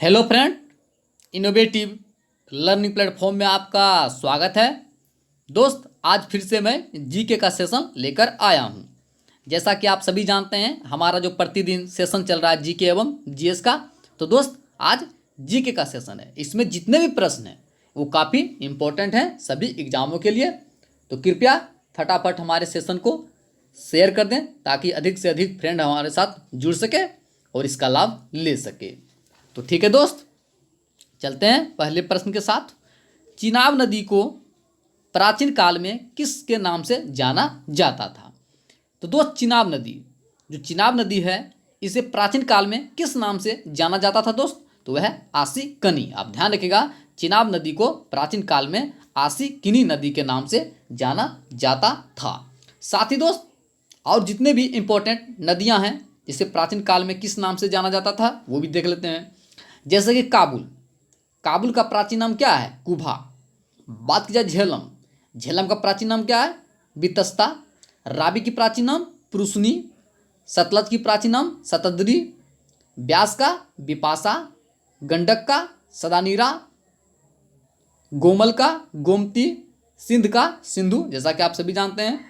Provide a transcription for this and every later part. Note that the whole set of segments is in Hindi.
Hello friend, innovative learning platform में आपका स्वागत है। दोस्त, आज फिर से मैं जीके का सेशन लेकर आया हूं। जैसा कि आप सभी जानते हैं, हमारा जो प्रतिदिन सेशन चल रहा है जीके एवं जीएस का, तो दोस्त आज जीके का सेशन है। इसमें जितने भी प्रश्न हैं वो काफ़ी इम्पोर्टेंट हैं सभी एग्जामों के लिए। तो कृपया फटाफट हमारे सेशन को शेयर कर दें ताकि अधिक से अधिक फ्रेंड हमारे साथ जुड़ सके और इसका लाभ ले सके। तो ठीक है दोस्त, चलते हैं पहले प्रश्न के साथ। चिनाब नदी को प्राचीन काल में किसके नाम से जाना जाता था? तो दोस्त, चिनाब नदी, जो चिनाब नदी है, इसे प्राचीन काल में किस नाम से जाना जाता था दोस्त? तो वह आसी कनी। आप ध्यान रखिएगा, चिनाब नदी को प्राचीन काल में आसी किनी नदी के नाम से जाना जाता था। साथ ही दोस्त, और जितने भी इंपॉर्टेंट नदियां हैं जिसे प्राचीन काल में किस नाम से जाना जाता था वो भी देख लेते हैं। जैसे कि काबुल, काबुल का प्राचीन नाम क्या है? कुभा। बात की जाए झेलम, झेलम का प्राचीन नाम क्या है? बितस्ता। राबी की प्राचीन नाम प्रुसनी। सतलज की प्राचीन नाम शतद्री। ब्यास का बिपाशा। गंडक का सदानीरा। गोमल का गोमती। सिंध का सिंधु, जैसा कि आप सभी जानते हैं।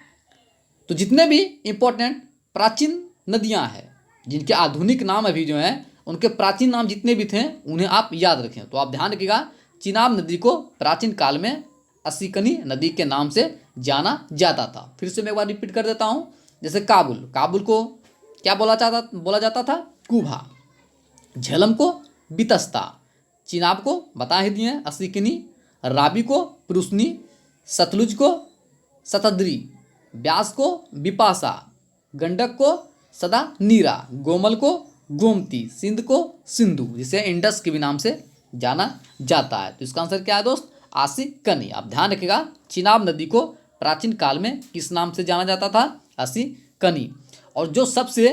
तो जितने भी इंपॉर्टेंट प्राचीन नदियां हैं जिनके आधुनिक नाम अभी जो हैं, उनके प्राचीन नाम जितने भी थे उन्हें आप याद रखें। तो आप ध्यान रखिएगा, चिनाब नदी को प्राचीन काल में असीकनी नदी के नाम से जाना जाता था। फिर से मैं एक बार रिपीट कर देता हूँ। जैसे काबुल, काबुल को क्या बोला जाता था? कुभा। झेलम को बितस्ता। चिनाब को बता ही दिए असीकनी। राबी को प्रुसनी। सतलुज को शतद्री। ब्यास को बिपाशा। गंडक को सदा नीरा। गोमल को गोमती। सिंध को सिंधु, जिसे इंडस के भी नाम से जाना जाता है। तो इसका आंसर क्या है दोस्त? आसी कनी। आप ध्यान रखिएगा, चिनाब नदी को प्राचीन काल में किस नाम से जाना जाता था? आसी कनी। और जो सबसे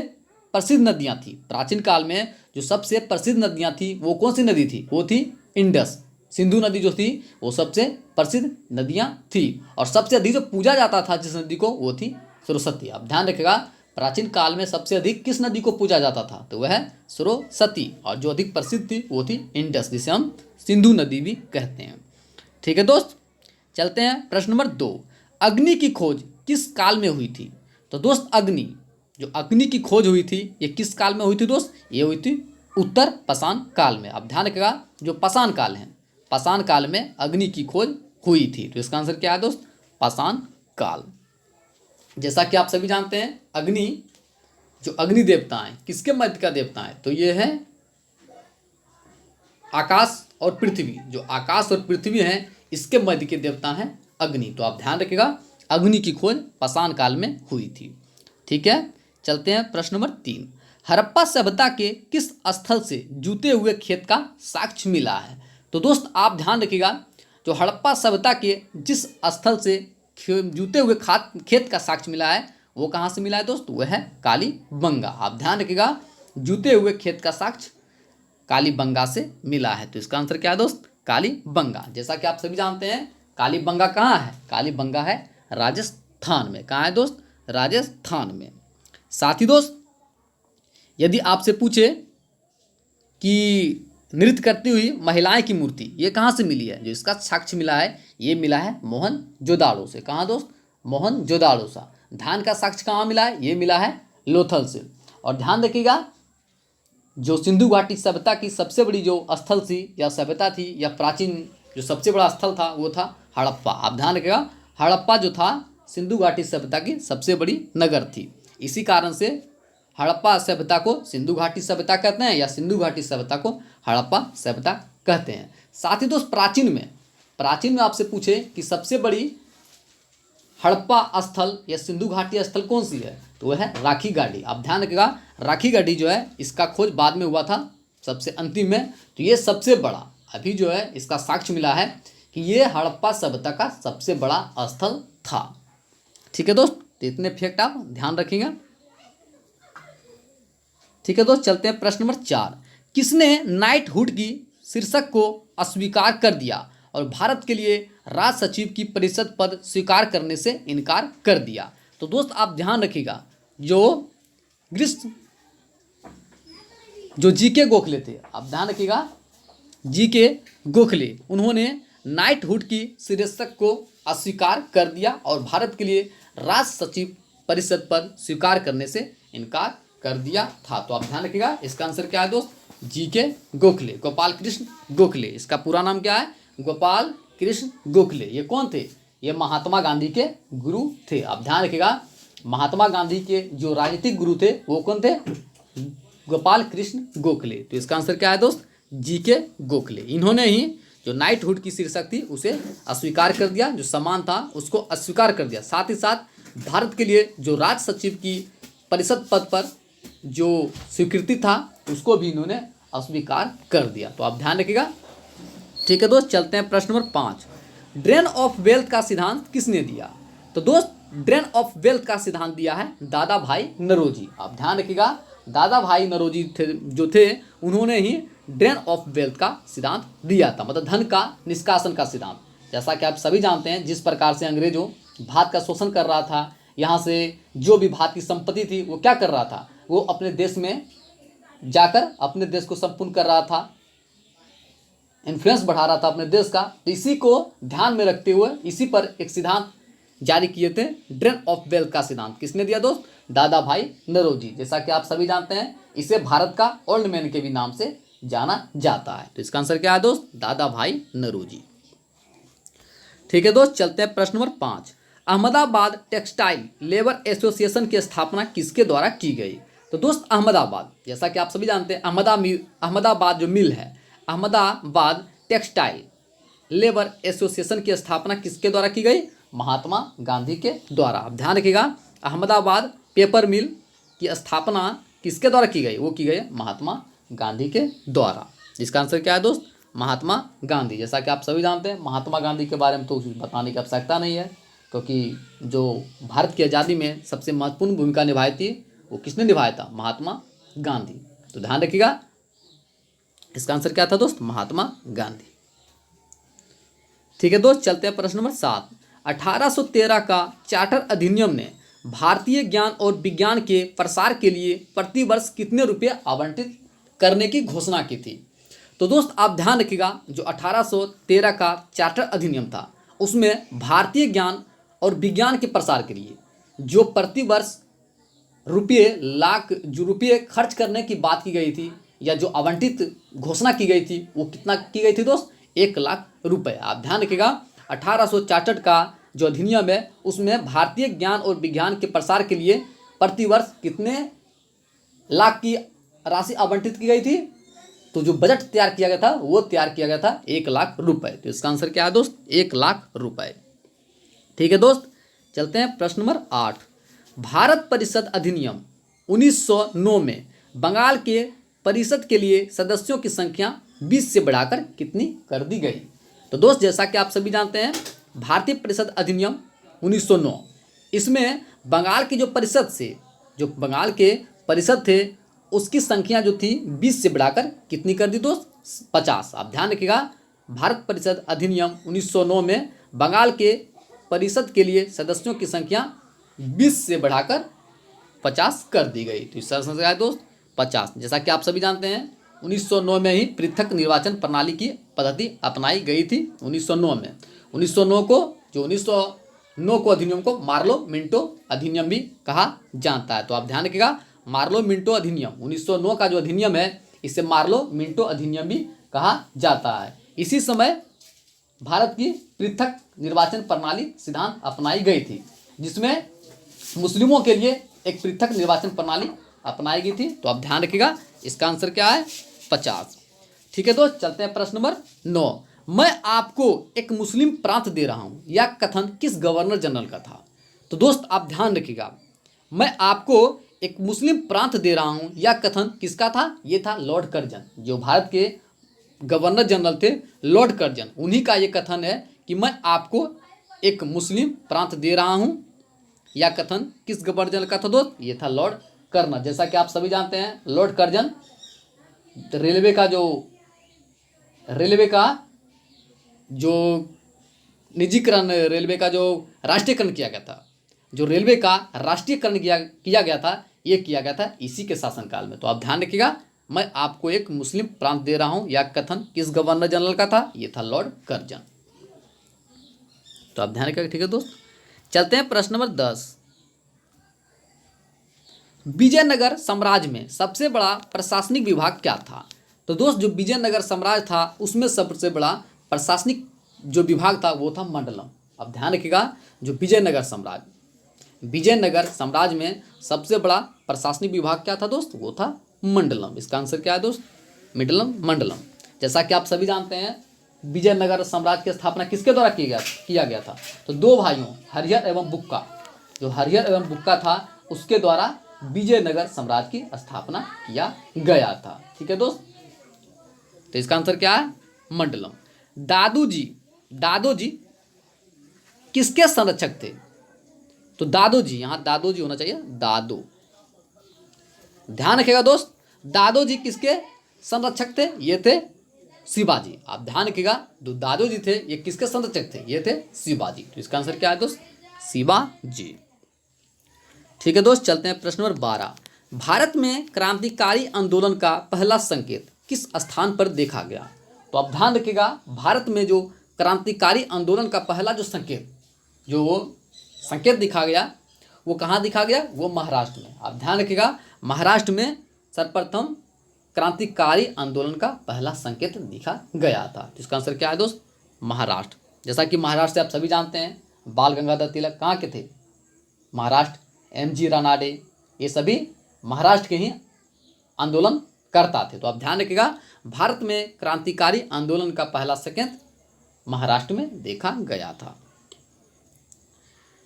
प्रसिद्ध नदियां थी प्राचीन काल में, जो सबसे प्रसिद्ध नदियां थी वो कौन सी नदी थी? वो थी इंडस। सिंधु नदी जो थी वो सबसे प्रसिद्ध नदियां थी। और सबसे अधिक जो पूजा जाता था जिस नदी को, वो थी सरस्वती। आप ध्यान रखिएगा, प्राचीन काल में सबसे अधिक किस नदी को पूजा जाता था? तो वह सरस्वती। और जो अधिक प्रसिद्ध थी वो थी इंडस, जिसे हम सिंधु नदी भी कहते हैं। ठीक है दोस्त, चलते हैं प्रश्न नंबर 2। अग्नि की खोज किस काल में हुई थी? तो दोस्त, जो अग्नि की खोज हुई थी ये किस काल में हुई थी दोस्त? ये हुई थी उत्तर पाषाण काल में। आप ध्यान रखिएगा, जो पाषाण काल है, पाषाण काल में अग्नि की खोज हुई थी। तो इसका आंसर क्या है दोस्त? पाषाण काल। जैसा कि आप सभी जानते हैं, जो अग्नि देवता हैं, किसके मध्य का देवता है? तो ये है आकाश और पृथ्वी। जो आकाश और पृथ्वी हैं, इसके मध्य के देवता हैं अग्नि। तो आप ध्यान रखिएगा, अग्नि की खोज पाषाण काल में हुई थी। ठीक है, चलते हैं प्रश्न नंबर 3। हड़प्पा सभ्यता के किस स्थल से जूते हुए खेत का साक्ष्य मिला है? तो दोस्त, आप ध्यान रखिएगा, जो हड़प्पा सभ्यता के जिस स्थल से जूते हुए खेत का साक्ष्य मिला है वो कहाँ से मिला है दोस्त? वह है कालीबंगा। आप ध्यान रखिएगा, जूते हुए खेत का साक्ष्य कालीबंगा से मिला है। तो इसका आंसर क्या है दोस्त? कालीबंगा। जैसा कि आप सभी जानते हैं, कालीबंगा कहाँ है? कालीबंगा है राजस्थान में। कहाँ है दोस्त? राजस्थान में। साथ ही दोस्त, यदि आपसे पूछे कि नृत्य करती हुई महिलाएं की मूर्ति ये कहाँ से मिली है, जो इसका साक्ष्य मिला है, ये मिला है मोहनजोदाड़ो से। कहाँ दोस्त? मोहनजोदाड़ो से। धान का साक्ष्य कहाँ मिला है? ये मिला है लोथल से। और ध्यान रखिएगा, जो सिंधु घाटी सभ्यता की सबसे बड़ी जो स्थल थी या सभ्यता थी या प्राचीन जो सबसे बड़ा स्थल था वो था हड़प्पा। आप ध्यान रखिएगा, हड़प्पा जो था सिंधु घाटी सभ्यता की सबसे बड़ी नगर थी। इसी कारण से हड़प्पा सभ्यता को सिंधु घाटी सभ्यता कहते हैं या सिंधु घाटी सभ्यता को हड़प्पा सभ्यता कहते हैं। साथ ही दोस्त, प्राचीन में आपसे पूछे कि सबसे बड़ी हड़प्पा स्थल या सिंधु घाटी स्थल कौन सी है, तो वह है राखी गाड़ी। आप ध्यान रखिएगा, राखी गाड़ी जो है इसका खोज बाद में हुआ था, सबसे अंतिम में। तो ये सबसे बड़ा अभी जो है इसका साक्ष्य मिला है कि ये हड़प्पा सभ्यता का सबसे बड़ा स्थल था। ठीक है दोस्त, तो इतने फैक्ट आप ध्यान रखिएगा। ठीक है दोस्त, चलते हैं प्रश्न नंबर 4। किसने नाइटहुड की शीर्षक को अस्वीकार कर दिया और भारत के लिए राज सचिव की परिषद पद स्वीकार करने से इनकार कर दिया? तो दोस्त, आप ध्यान रखिएगा, जो जीके गोखले थे, आप ध्यान रखिएगा, जी के गोखले, उन्होंने नाइटहुड की शीर्षक को अस्वीकार कर दिया और भारत के लिए राष्ट्र सचिव परिषद पद स्वीकार करने से इनकार कर दिया था। तो आप ध्यान रखिएगा, इसका आंसर क्या है दोस्त, जी के गोखले, गोपाल कृष्ण गोखले। इसका पूरा नाम क्या है, गोपाल कृष्ण गोखले। ये कौन थे, ये महात्मा गांधी के गुरु थे। आप ध्यान रखिएगा, महात्मा गांधी के जो राजनीतिक गुरु थे वो कौन थे, गोपाल कृष्ण गोखले। तो इसका आंसर क्या है दोस्त, जी के गोखले। इन्होंने ही जो नाइटहुड की शीर्षक थी उसे अस्वीकार कर दिया, जो सम्मान था उसको अस्वीकार कर दिया। साथ ही साथ भारत के लिए जो राष्ट्र सचिव की परिषद पद पर जो स्वीकृति था उसको भी इन्होंने अस्वीकार कर दिया। तो आप ध्यान रखिएगा। ठीक है दोस्त, चलते हैं प्रश्न नंबर 5। ड्रेन ऑफ वेल्थ का सिद्धांत किसने दिया। तो दोस्त ड्रेन ऑफ वेल्थ का सिद्धांत दिया है दादा भाई नौरोजी। आप ध्यान रखिएगा, दादा भाई नौरोजी थे उन्होंने ही ड्रेन ऑफ वेल्थ का सिद्धांत दिया था, मतलब धन का निष्कासन का सिद्धांत। जैसा कि आप सभी जानते हैं, जिस प्रकार से अंग्रेजों भारत का शोषण कर रहा था, यहाँ से जो भी भारत की संपत्ति थी वो क्या कर रहा था, वो अपने देश में जाकर अपने देश को संपूर्ण कर रहा था, इन्फ्लुएंस बढ़ा रहा था अपने देश का। तो इसी को ध्यान में रखते हुए इसी पर एक सिद्धांत जारी किए थे, ड्रेन ऑफ वेल्थ का सिद्धांत। किसने दिया दोस्त, दादा भाई नौरोजी। जैसा कि आप सभी जानते हैं, इसे भारत का ओल्ड मैन के भी नाम से जाना जाता है। तो इसका आंसर क्या है दोस्त, दादा भाई नौरोजी। ठीक है दोस्त, चलते हैं प्रश्न number 5। Ahmedabad textile labour association की स्थापना किसके द्वारा की गई। तो दोस्त अहमदाबाद, जैसा कि आप सभी जानते हैं, अहमदाबाद जो मिल है, अहमदाबाद टेक्सटाइल लेबर एसोसिएशन की स्थापना किसके द्वारा की गई, महात्मा गांधी के द्वारा। आप ध्यान रखिएगा, अहमदाबाद पेपर मिल की स्थापना किसके द्वारा की गई, वो की गई महात्मा गांधी के द्वारा। जिसका आंसर क्या है दोस्त, महात्मा गांधी। जैसा कि आप सभी जानते हैं, महात्मा गांधी के बारे में तो कुछ बताने की आवश्यकता नहीं है, क्योंकि जो भारत की आज़ादी में सबसे महत्वपूर्ण भूमिका निभाई थी वो किसने निभाया था, महात्मा गांधी। तो ध्यान रखिएगा, इसका आंसर क्या था दोस्त, महात्मा गांधी। ठीक है दोस्त, चलते हैं प्रश्न नंबर 7। 1813 का चार्टर अधिनियम ने भारतीय ज्ञान और विज्ञान के प्रसार के लिए प्रतिवर्ष कितने रुपये आवंटित करने की घोषणा की थी। तो दोस्त आप ध्यान रखिएगा, जो 1813 का चार्टर अधिनियम था उसमें भारतीय ज्ञान और विज्ञान के प्रसार के लिए जो प्रतिवर्ष रुपये खर्च करने की बात की गई थी, या जो आवंटित घोषणा की गई थी, वो कितना की गई थी दोस्त, 1 लाख रुपए। आप ध्यान रखिएगा, 1866 का जो अधिनियम है उसमें भारतीय ज्ञान और विज्ञान के प्रसार के लिए प्रतिवर्ष कितने लाख की राशि आवंटित की गई थी। तो जो बजट तैयार किया गया था वो तैयार किया गया था 1 लाख रुपए। तो इसका आंसर क्या है दोस्त, 1 लाख रुपए। ठीक है दोस्त, चलते हैं प्रश्न नंबर 8। भारत परिषद अधिनियम 1909 में बंगाल के परिषद के लिए सदस्यों की संख्या 20 से बढ़ाकर कितनी कर दी गई। तो दोस्त जैसा कि आप सभी जानते हैं, भारतीय परिषद अधिनियम 1909, इसमें बंगाल की जो परिषद से जो बंगाल के परिषद थे उसकी संख्या जो थी 20 से बढ़ाकर कितनी कर दी दोस्त, 50। आप ध्यान रखिएगा, भारत परिषद अधिनियम 1909 में बंगाल के परिषद के लिए सदस्यों की संख्या 20 से बढ़ाकर 50 कर दी गई। तो इसका आंसर क्या है दोस्त, 50। जैसा कि आप सभी जानते हैं, 1909 में ही पृथक निर्वाचन प्रणाली की पद्धति अपनाई गई थी। 1909 में 1909 को अधिनियम को मार्लो मिंटो अधिनियम भी कहा जाता है। तो आप ध्यान रखिएगा, मार्लो मिंटो अधिनियम 1909 का जो अधिनियम है इसे मार्लो मिंटो अधिनियम भी कहा जाता है। इसी समय भारत की पृथक निर्वाचन प्रणाली सिद्धांत अपनाई गई थी, जिसमें मुस्लिमों के लिए एक पृथक निर्वाचन प्रणाली अपनाई गई थी। तो आप ध्यान रखिएगा, इसका आंसर क्या है, 50। ठीक है दोस्त, चलते हैं प्रश्न नंबर 9। मैं आपको एक मुस्लिम प्रांत दे रहा हूं, यह कथन किस गवर्नर जनरल का था। तो दोस्त आप ध्यान रखिएगा, मैं आपको एक मुस्लिम प्रांत दे रहा हूं, यह कथन किसका था, ये था लॉर्ड कर्जन, जो भारत के गवर्नर जनरल थे लॉर्ड कर्जन, उन्हीं का ये कथन है कि मैं आपको एक मुस्लिम प्रांत दे रहा हूं। यह कथन किस गवर्नर जनरल का था दोस्त, ये था लॉर्ड कर्जन। जैसा कि आप सभी जानते हैं, लॉर्ड कर्जन रेलवे का जो निजीकरण, रेलवे का जो राष्ट्रीयकरण किया गया था, जो रेलवे का राष्ट्रीयकरण किया गया था, ये किया गया था इसी के शासनकाल में। तो आप ध्यान रखिएगा, मैं आपको एक मुस्लिम प्रांत दे रहा हूं। यह कथन किस गवर्नर जनरल का था? ये था लॉर्ड कर्जन। तो आप ध्यान रखिएगा। ठीक है दोस्त, चलते हैं प्रश्न नंबर 10। विजयनगर साम्राज्य में सबसे बड़ा प्रशासनिक विभाग क्या था? तो दोस्त जो विजयनगर साम्राज्य था उसमें सबसे बड़ा प्रशासनिक जो विभाग था वो था मंडलम। अब ध्यान रखिएगा, जो विजयनगर साम्राज्य में सबसे बड़ा प्रशासनिक विभाग क्या था दोस्त? वो था मंडलम। इसका आंसर क्या है दोस्त? मंडलम। जैसा कि आप सभी जानते हैं विजयनगर साम्राज्य की स्थापना किसके द्वारा किया गया था? तो दो भाइयों हरिहर एवं बुक्का, जो हरिहर एवं बुक्का था उसके द्वारा विजयनगर साम्राज्य की स्थापना किया गया था। ठीक है दोस्त, तो इसका आंसर क्या है? मंडलम। दादोजी किसके संरक्षक थे? तो दादोजी, यहां दादोजी होना चाहिए, दादो। ध्यान रखिएगा दोस्त, दादोजी किसके संरक्षक थे? ये थे शिवाजी। आप ध्यान रखिएगा, जो दादोजी थे ये किसके संरक्षक थे? ये थे शिवाजी। तो इसका आंसर क्या है दोस्त? शिवाजी। ठीक है दोस्त, चलते हैं प्रश्न नंबर 12। भारत में क्रांतिकारी आंदोलन का पहला संकेत किस स्थान पर देखा गया? तो आप ध्यान रखिएगा, भारत में जो क्रांतिकारी आंदोलन का पहला जो संकेत दिखा गया वो कहाँ दिखा गया? वो महाराष्ट्र में। आप ध्यान रखिएगा, महाराष्ट्र में सर्वप्रथम क्रांतिकारी आंदोलन का पहला संकेत दिखा गया था। तो इसका आंसर क्या है दोस्त? महाराष्ट्र। जैसा कि महाराष्ट्र से आप सभी जानते हैं बाल गंगाधर तिलक कहाँ के थे? महाराष्ट्र। MG रानाडे, ये सभी महाराष्ट्र के ही आंदोलन करता थे। तो आप ध्यान रखिएगा, भारत में क्रांतिकारी आंदोलन का पहला संकेत महाराष्ट्र में देखा गया था।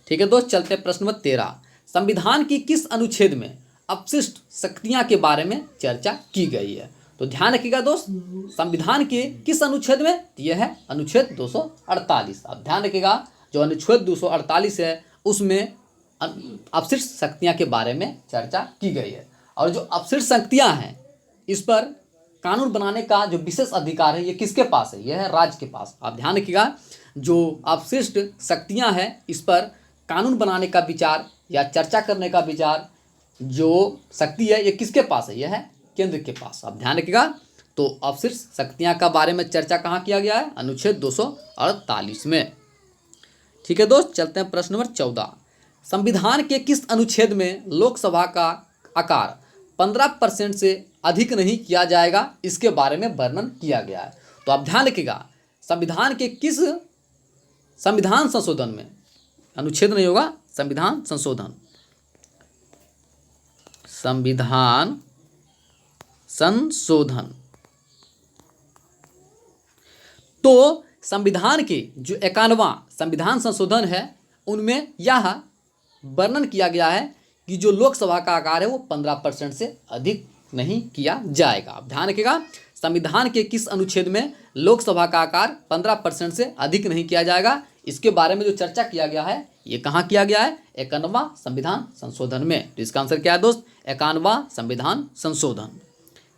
ठीक है दोस्त, चलते हैं प्रश्न नंबर 13। संविधान की किस अनुच्छेद में अपशिष्ट शक्तियां के बारे में चर्चा की गई है? तो ध्यान रखिएगा दोस्त, संविधान के किस अनुच्छेद में? यह है अनुच्छेद 248। आप ध्यान रखिएगा, जो अनुच्छेद 248 है उसमें अपशिष्ट शक्तियां के बारे में चर्चा की गई है। और जो अपशिष्ट शक्तियां हैं इस पर कानून बनाने का जो विशेष अधिकार है ये किसके पास है? यह है राज्य के पास। आप ध्यान रखिएगा, जो अपशिष्ट शक्तियां हैं इस पर कानून बनाने का विचार या चर्चा करने का विचार जो शक्ति है ये किसके पास है? यह है केंद्र के पास। आप ध्यान रखिएगा, तो अपशिष्ट शक्तियां का बारे में चर्चा कहाँ किया गया है? अनुच्छेद 248 में। ठीक है दोस्त, चलते हैं प्रश्न नंबर 14। संविधान के किस अनुच्छेद में लोकसभा का आकार 15% से अधिक नहीं किया जाएगा, इसके बारे में वर्णन किया गया है? तो आप ध्यान रखिएगा, संविधान के किस संविधान संशोधन में, अनुच्छेद नहीं होगा, संविधान संशोधन तो संविधान के जो 51वां संविधान संशोधन है उनमें यह वर्णन किया गया है कि जो लोकसभा का आकार है वो 15% से अधिक नहीं किया जाएगा। आप ध्यान रखिएगा, संविधान के किस अनुच्छेद में लोकसभा का आकार 15% से अधिक नहीं किया जाएगा, इसके बारे में जो चर्चा किया गया है ये कहाँ किया गया है? 51वां संविधान संशोधन में। तो इसका आंसर क्या है दोस्त? 51वां संविधान संशोधन।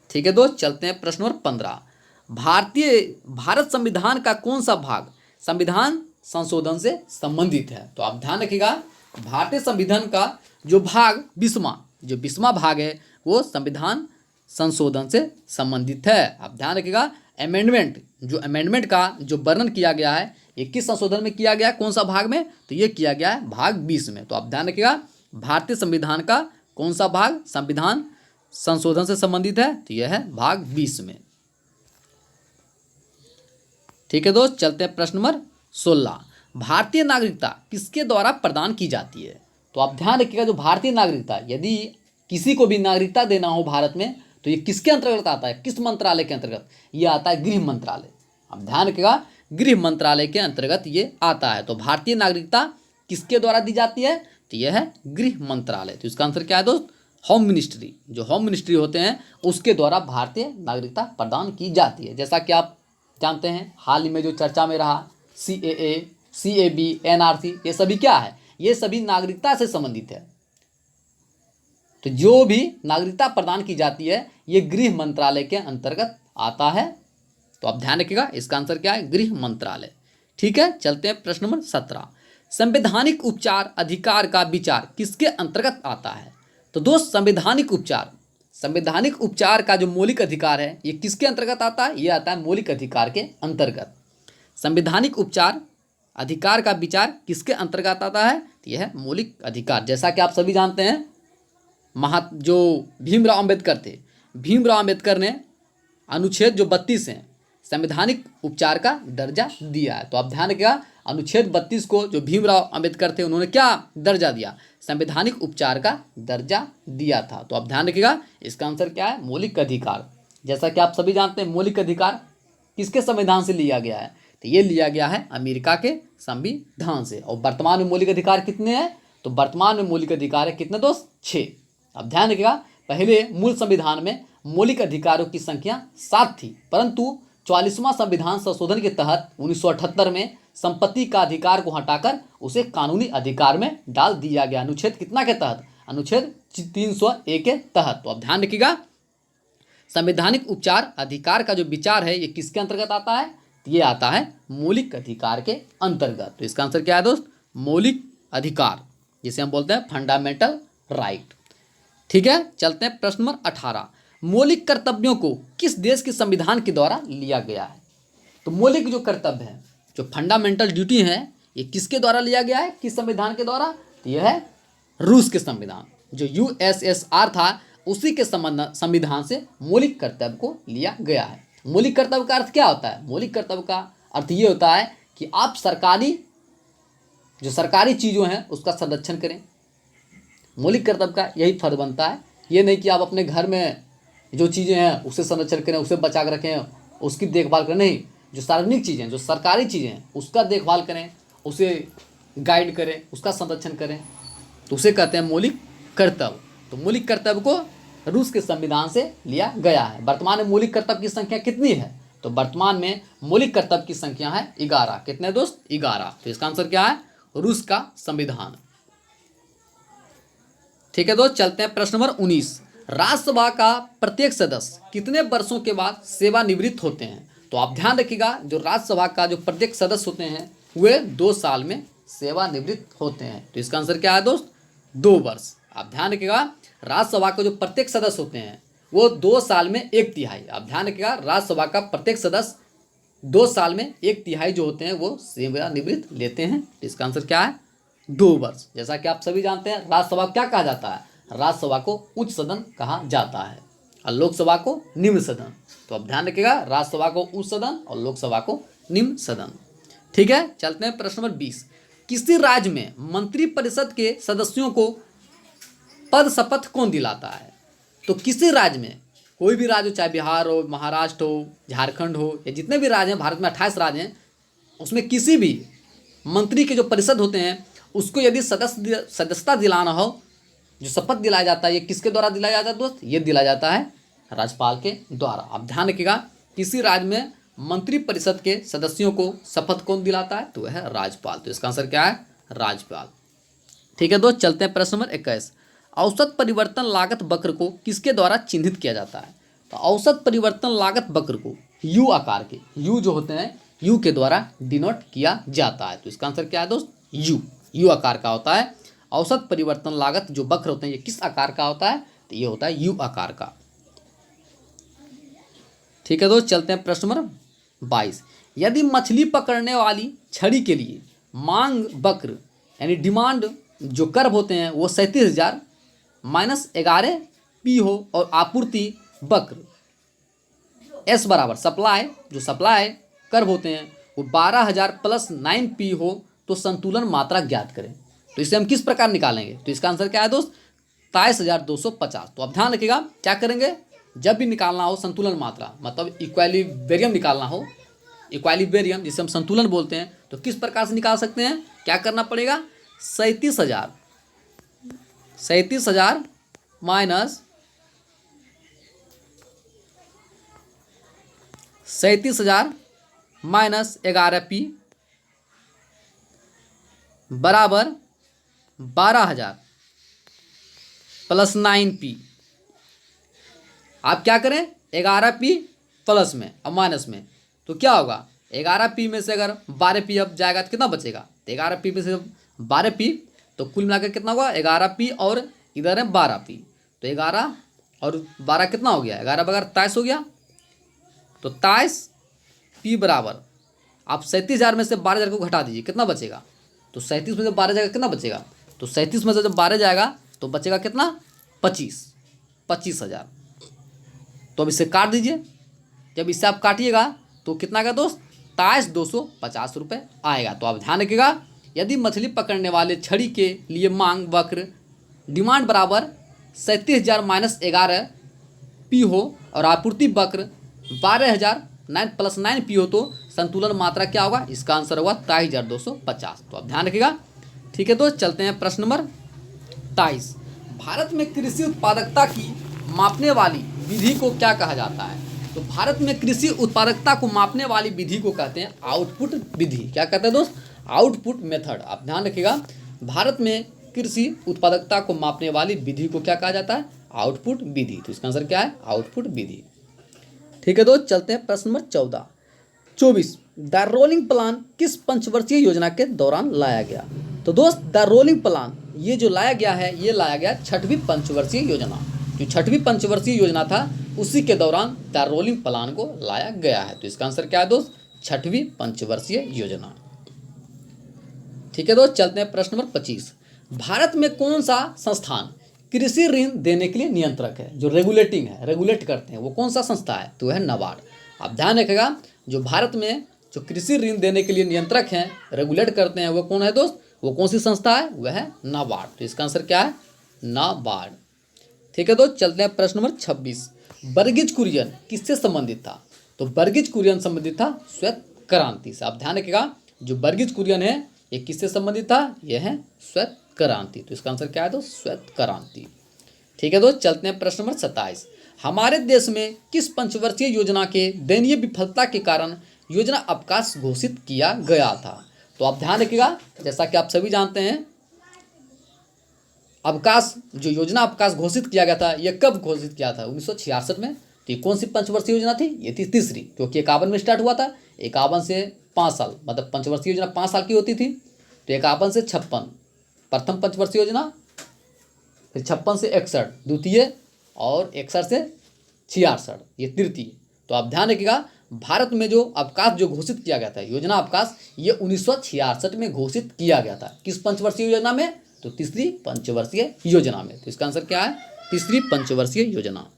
ठीक है दोस्त, चलते हैं प्रश्न नंबर 15। भारत संविधान का कौन सा भाग संविधान संशोधन से संबंधित है? तो आप ध्यान रखिएगा, भारतीय संविधान का जो भाग 20वां भाग है वो संविधान संशोधन से संबंधित है। आप ध्यान रखिएगा, अमेंडमेंट का जो वर्णन किया गया है ये किस संशोधन में किया गया है? कौन सा भाग में? तो ये किया गया है भाग 20 में। तो आप ध्यान रखिएगा, भारतीय संविधान का कौन सा भाग संविधान संशोधन से संबंधित है? तो यह है भाग 20 में। ठीक है दोस्त, चलते हैं प्रश्न नंबर 16। भारतीय नागरिकता किसके द्वारा प्रदान की जाती है? तो आप ध्यान रखिएगा, जो भारतीय नागरिकता, यदि किसी को भी नागरिकता देना हो भारत में तो ये किसके अंतर्गत आता है? किस मंत्रालय के अंतर्गत? ये आता है गृह मंत्रालय। आप ध्यान रखिएगा, गृह मंत्रालय के अंतर्गत ये आता है। तो भारतीय नागरिकता किसके द्वारा दी जाती है? तो यह है गृह मंत्रालय। तो इसका आंसर क्या है दोस्त? Home ministry. जो होम मिनिस्ट्री होते हैं उसके द्वारा भारतीय नागरिकता प्रदान की जाती है। जैसा कि आप जानते हैं हाल ही में जो चर्चा में रहा CAA, CAB, NRC, ये सभी क्या है? ये सभी नागरिकता से संबंधित है। तो जो भी नागरिकता प्रदान की जाती है ये गृह मंत्रालय के अंतर्गत आता है। तो आप ध्यान रखिएगा, इसका आंसर क्या है? गृह मंत्रालय। ठीक है, चलते हैं प्रश्न नंबर 17। संवैधानिक उपचार अधिकार का विचार किसके अंतर्गत आता है? तो दोस्त संवैधानिक उपचार संवैधानिक उपचार का जो मौलिक अधिकार है ये किसके अंतर्गत आता है? ये आता है मौलिक अधिकार के अंतर्गत। संवैधानिक उपचार अधिकार का विचार किसके अंतर्गत आता है? तो यह है मौलिक अधिकार। जैसा कि आप सभी जानते हैं जो भीमराव अंबेडकर थे, भीमराव अंबेडकर ने अनुच्छेद जो 32 है संवैधानिक उपचार का दर्जा दिया है। तो आप ध्यान रखिएगा, अनुच्छेद 32 को जो भीमराव अंबेडकर थे उन्होंने क्या दर्जा दिया? संवैधानिक उपचार का दर्जा दिया था। तो आप ध्यान रखिएगा, इसका आंसर क्या है? मौलिक अधिकार। जैसा कि आप सभी जानते हैं मौलिक अधिकार किसके संविधान से लिया गया है? तो ये लिया गया है अमेरिका के संविधान से। और वर्तमान में मौलिक अधिकार कितने हैं? तो वर्तमान में मौलिक अधिकार है कितने दोस्त? 6। अब ध्यान रखिएगा, पहले मूल संविधान में मौलिक अधिकारों की संख्या 7 थी, परंतु 44वां संविधान संशोधन के तहत 1978 में संपत्ति का अधिकार को हटाकर उसे कानूनी अधिकार में डाल दिया गया। अनुच्छेद कितना के तहत? अनुच्छेद 301 के तहत। तो अब ध्यान रखिएगा, संवैधानिक उपचार अधिकार का जो विचार है ये किसके अंतर्गत आता है? ये आता है मौलिक अधिकार के अंतर्गत। तो इसका आंसर क्या है दोस्त? मौलिक अधिकार, जिसे हम बोलते हैं फंडामेंटल राइट। ठीक है, चलते हैं प्रश्न नंबर 18। मौलिक कर्तव्यों को किस देश के संविधान के द्वारा लिया गया है? तो मौलिक जो कर्तव्य है, जो फंडामेंटल ड्यूटी है, ये किसके द्वारा लिया गया है? किस संविधान के द्वारा? तो यह है रूस के संविधान, जो USSR था उसी के संविधान से मौलिक कर्तव्य को लिया गया है। मौलिक कर्तव्य का अर्थ क्या होता है? मौलिक कर्तव्य का अर्थ ये होता है कि आप सरकारी चीज़ों हैं उसका संरक्षण करें। मौलिक कर्तव्य का यही फर्ज बनता है। ये नहीं कि आप अपने घर में जो चीज़ें हैं उसे संरक्षण करें, उसे बचा कर रखें, उसकी देखभाल करें। नहीं, जो सार्वजनिक चीज़ें, जो सरकारी चीज़ें हैं उसका देखभाल करें, उसे गाइड करें, उसका संरक्षण करें, तो उसे कहते हैं मौलिक कर्तव्य। तो मौलिक कर्तव्य को रूस के संविधान से लिया गया है। वर्तमान में मौलिक कर्तव्य की संख्या कितनी है? तो वर्तमान में मौलिक कर्तव्य की संख्या है 11। कितने दोस्त? 11। तो इसका आंसर क्या है? रूस का संविधान। ठीक है दोस्त, चलते हैं प्रश्न नंबर 19। राज्यसभा का प्रत्येक सदस्य कितने वर्षों के बाद सेवानिवृत्त होते हैं? तो आप ध्यान रखिएगा, जो राज्यसभा का जो प्रत्येक सदस्य होते हैं वे 2 साल में सेवानिवृत्त होते हैं। तो इसका आंसर क्या है दोस्त? 2 वर्ष। आप ध्यान रखिएगा, राज्यसभा के जो प्रत्येक सदस्य होते हैं वो 2 साल में 1/3। आप ध्यान रखिएगा, राज्यसभा का प्रत्येक सदस्य 2 साल में 1/3 जो होते हैं वो सेवानिवृत्त लेते हैं। तो इसका आंसर क्या है? 2 वर्ष। जैसा कि आप सभी जानते हैं राज्यसभा क्या कहा जाता है? राज्यसभा को उच्च सदन कहा जाता है और लोकसभा को निम्न सदन। तो अब ध्यान रखिएगा, राज्यसभा को उच्च सदन और लोकसभा को निम्न सदन। ठीक है, चलते हैं प्रश्न नंबर 20। किसी राज्य में मंत्रिपरिषद के सदस्यों को पद शपथ कौन दिलाता है? तो किसी राज्य में, कोई भी राज्य हो, चाहे बिहार हो, महाराष्ट्र हो, झारखंड हो, या जितने भी राज्य हैं, भारत में 28 राज्य हैं, उसमें किसी भी मंत्री के जो परिषद होते हैं उसको यदि सदस्यता दिलाना हो, जो शपथ दिलाया जाता है, ये किसके द्वारा दिलाया जाता है दोस्त? ये दिलाया जाता है राज्यपाल के द्वारा। आप ध्यान रखिएगा, किसी राज्य में मंत्रिपरिषद के सदस्यों को शपथ कौन दिलाता है? तो वह है राज्यपाल। तो इसका आंसर क्या है? राज्यपाल। ठीक है दोस्त, चलते हैं प्रश्न नंबर 21। औसत परिवर्तन लागत वक्र को किसके द्वारा चिन्हित किया जाता है? तो औसत परिवर्तन लागत वक्र को U आकार के, U जो होते हैं U के द्वारा डिनोट किया जाता है। तो इसका आंसर क्या है दोस्त? U आकार का होता है। औसत परिवर्तन लागत जो वक्र होते हैं ये किस आकार का होता है? तो ये होता है U आकार का। ठीक है दोस्त, चलते हैं प्रश्न नंबर 22। यदि मछली पकड़ने वाली छड़ी के लिए मांग वक्र यानी डिमांड जो कर्व होते हैं वो 37,000 -11 P हो और आपूर्ति वक्र S बराबर सप्लाई, जो सप्लाई कर्व होते हैं वो 12,000 + 9 P हो तो संतुलन मात्रा ज्ञात करें। तो इसे हम किस प्रकार निकालेंगे? तो इसका आंसर क्या है दोस्त? 23,250। तो अब ध्यान रखिएगा, क्या करेंगे? जब भी निकालना हो संतुलन मात्रा, मतलब इक्विलिब्रियम निकालना हो, इक्विलिब्रियम जिसे हम संतुलन बोलते हैं, तो किस प्रकार से निकाल सकते हैं? क्या करना पड़ेगा? 37,000 माइनस 11 P बराबर 12,000 + 9 P। आप क्या करें? 11 P प्लस में और माइनस में, तो क्या होगा? 11 P में से अगर 12 P अब जाएगा तो कितना बचेगा? तो 11 P में से 12 P, तो कुल मिलाकर कितना होगा? 11 P और इधर है 12 P, तो 11 और 12 कितना हो गया, 11 बराबर 23 हो गया। तो 23 P बराबर, आप 37,000 में से 12,000 को घटा दीजिए, कितना बचेगा। तो 37 में से 12 जाएगा, कितना बचेगा। तो 37 में से जब 12 जाएगा तो बचेगा कितना, 25,000। तो अब इसे काट दीजिए। जब इससे आप काटिएगा तो कितना का दोस्त, 23,250 रुपये आएगा। तो आप ध्यान रखिएगा, यदि मछली पकड़ने वाले छड़ी के लिए मांग वक्र डिमांड बराबर 37,000 माइनस 11 P हो और आपूर्ति वक्र 12,000 9 + 9 P हो, तो संतुलन मात्रा क्या होगा, इसका आंसर होगा 23,250। तो आप ध्यान रखिएगा। ठीक है दोस्त, चलते हैं प्रश्न नंबर 23। भारत में कृषि उत्पादकता की मापने वाली विधि को क्या कहा जाता है। तो भारत में कृषि उत्पादकता को मापने वाली विधि को कहते हैं आउटपुट विधि। क्या कहते हैं दोस्त, आउटपुट मेथड। आप ध्यान रखिएगा, भारत में कृषि उत्पादकता को मापने वाली विधि को क्या कहा जाता है, आउटपुट विधि। तो इसका आंसर क्या है, आउटपुट विधि। ठीक है दोस्त, चलते हैं प्रश्न नंबर 24। द रोलिंग प्लान किस पंचवर्षीय योजना के दौरान लाया गया। तो दोस्त द रोलिंग प्लान ये जो लाया गया है, ये लाया गया 6वीं पंचवर्षीय योजना। जो 6वीं पंचवर्षीय योजना था उसी के दौरान द रोलिंग प्लान को लाया गया है। तो इसका आंसर क्या है दोस्त, 6वीं पंचवर्षीय योजना। ठीक है दोस्त, चलते हैं प्रश्न नंबर 25। भारत में कौन सा संस्थान कृषि ऋण देने के लिए नियंत्रक है, जो रेगुलेटिंग है, रेगुलेट करते हैं, वो कौन सा संस्था है, तो है नाबार्ड। आप ध्यान रखिएगा, जो भारत में जो कृषि ऋण देने के लिए नियंत्रक हैं, रेगुलेट करते हैं, वो कौन है दोस्त, वो कौन सी संस्था है, वह है नाबार्ड। तो इसका आंसर क्या है, नाबार्ड। ठीक है दोस्त, चलते हैं प्रश्न नंबर 26। वर्गीज कुरियन किससे संबंधित था। तो वर्गीज कुरियन संबंधित था श्वेत क्रांति से। आप ध्यान रखिएगा, जो वर्गीज कुरियन है ये किससे संबंधित था, यह है श्वेत क्रांति। तो इसका आंसर क्या है दोस्त, श्वेत क्रांति। ठीक है दोस्त, चलते हैं प्रश्न नंबर 27। हमारे देश में किस पंचवर्षीय योजना के दयनीय विफलता के कारण योजना अवकाश घोषित किया गया था। तो आप ध्यान रखिएगा, जैसा कि आप सभी जानते हैं, अवकाश जो योजना अवकाश घोषित किया गया था, यह कब घोषित किया था, 1966 में। तो ये कौन सी पंचवर्षीय योजना थी, ये थी तीसरी, क्योंकि 51 में स्टार्ट हुआ था। 51 से 5 साल, मतलब पंचवर्षीय योजना 5 साल की होती थी। तो 51 से 56 प्रथम पंचवर्षीय योजना, फिर 56 से 61 द्वितीय, और 61 से 66 ये तृतीय। तो आप ध्यान रखिएगा, भारत में जो अवकाश जो घोषित किया गया था, योजना अवकाश, ये 1966 में घोषित किया गया था। किस पंचवर्षीय योजना में, तो तीसरी पंचवर्षीय योजना में। तो इसका आंसर क्या है, तीसरी पंचवर्षीय योजना।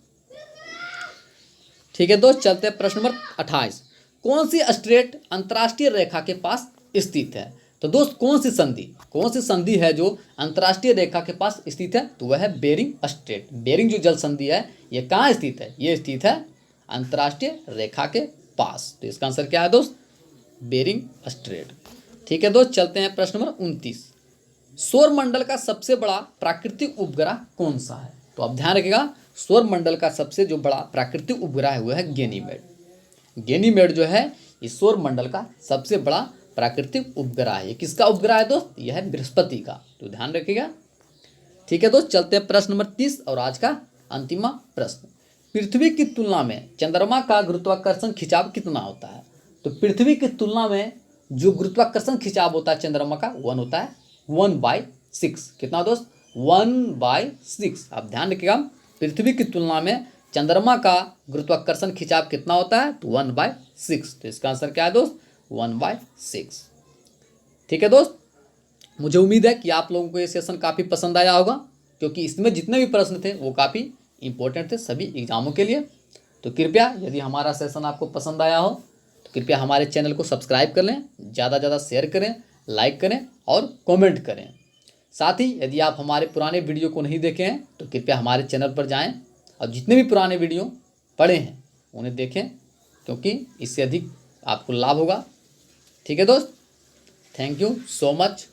ठीक है दोस्त, चलते हैं प्रश्न नंबर 28। कौन सी स्ट्रेट अंतर्राष्ट्रीय रेखा के पास स्थित है। तो दोस्त कौन सी संधि है जो अंतर्राष्ट्रीय रेखा के पास स्थित है, तो वह है बेरिंग स्ट्रेट। बेरिंग जो जल संधि है, ये कहाँ स्थित है, ये स्थित है अंतर्राष्ट्रीय रेखा के पास। तो इसका आंसर क्या है दोस्त, बेरिंग स्ट्रेट। ठीक है दोस्त, चलते हैं प्रश्न नंबर 29। सौर मंडल का सबसे बड़ा प्राकृतिक उपग्रह कौन सा है। तो आप ध्यान रखिएगा, सौर मंडल का सबसे जो बड़ा प्राकृतिक उपग्रह है वह है गैनीमेड। गैनीमेड जो है इस सौर मंडल का सबसे बड़ा प्राकृतिक उपग्रह है। ये किसका उपग्रह है दोस्त, यह है बृहस्पति का। तो ध्यान रखिएगा। ठीक है दोस्त, चलते हैं प्रश्न नंबर 30 और आज का अंतिम प्रश्न। पृथ्वी की तुलना में चंद्रमा का गुरुत्वाकर्षण खिंचाव कितना होता है। तो पृथ्वी की तुलना में जो गुरुत्वाकर्षण खिंचाव होता है चंद्रमा का, 1 होता है 1/6। कितना दोस्त, 1/6। आप ध्यान रखिएगा, पृथ्वी की तुलना में चंद्रमा का गुरुत्वाकर्षण खिंचाव कितना होता है, तो 1/6। तो इसका आंसर क्या है दोस्त, 1/6। ठीक है दोस्त, मुझे उम्मीद है कि आप लोगों को ये सेशन काफ़ी पसंद आया होगा, क्योंकि इसमें जितने भी प्रश्न थे वो काफ़ी इंपॉर्टेंट थे सभी एग्जामों के लिए। तो कृपया यदि हमारा सेशन आपको पसंद आया हो तो कृपया हमारे चैनल को सब्सक्राइब कर लें, ज़्यादा ज़्यादा शेयर करें, लाइक करें और कमेंट करें। साथ ही यदि आप हमारे पुराने वीडियो को नहीं देखे हैं तो कृपया हमारे चैनल पर जाएं और जितने भी पुराने वीडियो पड़े हैं उन्हें देखें, क्योंकि इससे अधिक आपको लाभ होगा। ठीक है दोस्त, थैंक यू सो मच।